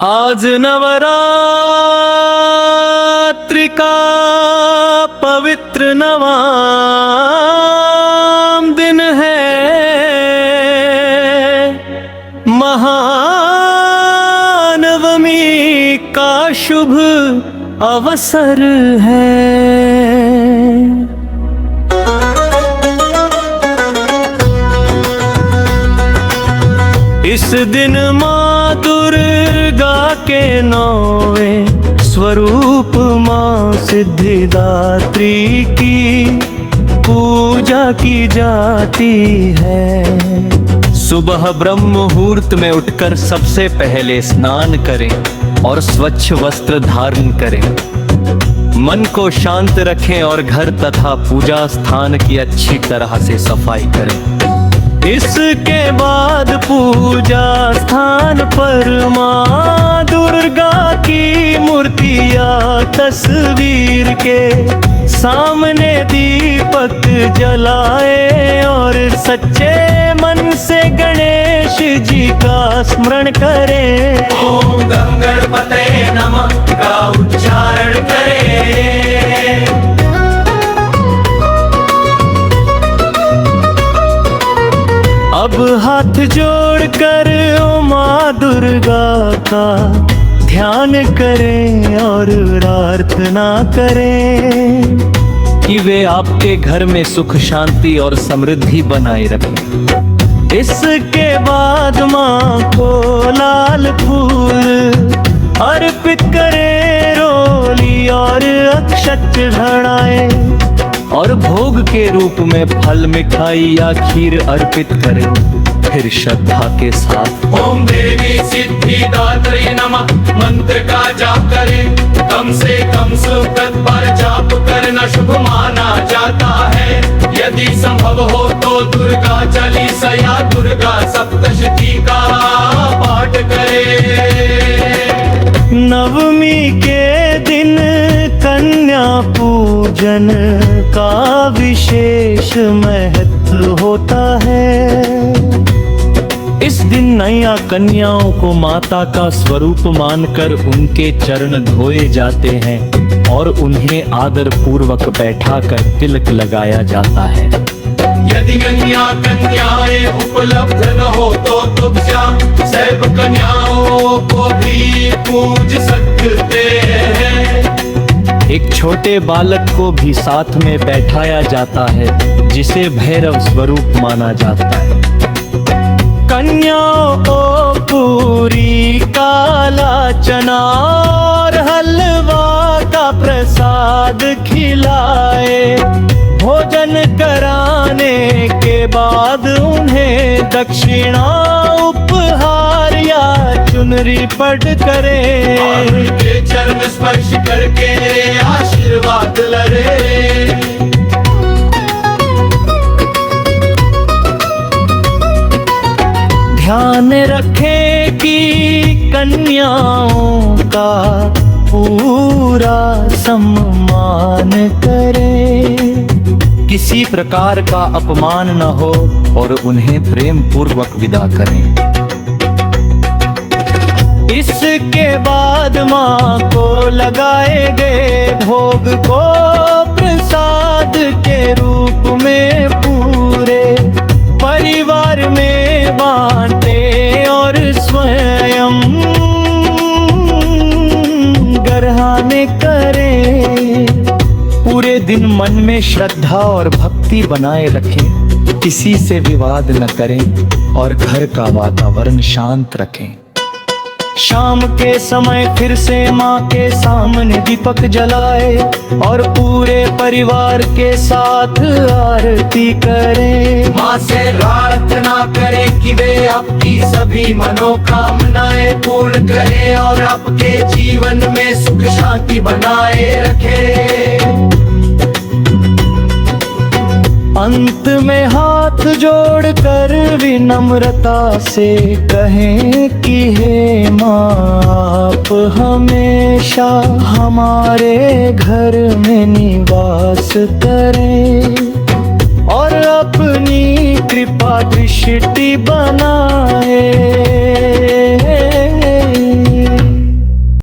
आज नवरात्रि का पवित्र नवाम दिन है, महानवमी का शुभ अवसर है। इस दिन माँ दुर्गा के नौवें स्वरूप माँ सिद्धिदात्री की पूजा की जाती है। सुबह ब्रह्म मुहूर्त में उठकर सबसे पहले स्नान करें और स्वच्छ वस्त्र धारण करें। मन को शांत रखें और घर तथा पूजा स्थान की अच्छी तरह से सफाई करें। इसके बाद पूजा स्थान पर माँ दुर्गा की मूर्ति या तस्वीर के सामने दीपक जलाए और सच्चे मन से गणेश जी का स्मरण करें। ओम गं गणपतये नमः का उच्चारण करें। अब हाथ जोड़कर माँ दुर्गा का ध्यान करें और प्रार्थना करें कि वे आपके घर में सुख शांति और समृद्धि बनाए रखें। इसके बाद माँ को लाल फूल अर्पित करें, रोली और अक्षत चढ़ाएं और भोग के रूप में फल मिठाई या खीर अर्पित करें। फिर श्रद्धा के साथ ओम देवी सिद्धिदात्री नमः मंत्र का जाप करें। कम से कम सुकृत पर जाप करना शुभ माना जाता है। यदि संभव हो तो दुर्गा चालीसा या दुर्गा सप्तशती का पाठ करें। नवमी के दिन कन्या पूजन का विशेष महत्व होता है। इस दिन नैया कन्याओं को माता का स्वरूप मानकर उनके चरण धोए जाते हैं और उन्हें आदर पूर्वक बैठाकर तिलक लगाया जाता है। यदि कन्याएं उपलब्ध न हो तो तुम सैव कन्याओं को भी पूज सकते हैं। एक छोटे बालक को भी साथ में बैठाया जाता है जिसे भैरव स्वरूप माना जाता है। कन्याओं को पूरी काला चना और हलवा का प्रसाद खिलाए। भोजन कराने के बाद उन्हें दक्षिणा उपहार या चुनरी पट करें। उनके चरण स्पर्श करके आशीर्वाद लरे। ध्यान रखें कि कन्याओं का पूरा सम्मान करें, किसी प्रकार का अपमान न हो और उन्हें प्रेम पूर्वक विदा करें। इसके बाद माँ को लगाए गए भोग को प्रसाद के रूप में पूरे परिवार में बांटे और स्वयं ग्रहण करें। पूरे दिन मन में श्रद्धा और भक्ति बनाए रखें, किसी से विवाद न करें और घर का वातावरण शांत रखें। शाम के समय फिर से माँ के सामने दीपक जलाए और पूरे परिवार के साथ आरती करें। माँ से प्रार्थना करें कि वे आपकी सभी मनोकामनाएं पूर्ण करें और आपके जीवन में सुख शांति बनाए रखें। अंत में हाथ जोड़कर विनम्रता से कहें कि हे माँ, आप हमेशा हमारे घर में निवास करें और अपनी कृपा दृष्टि बनाए।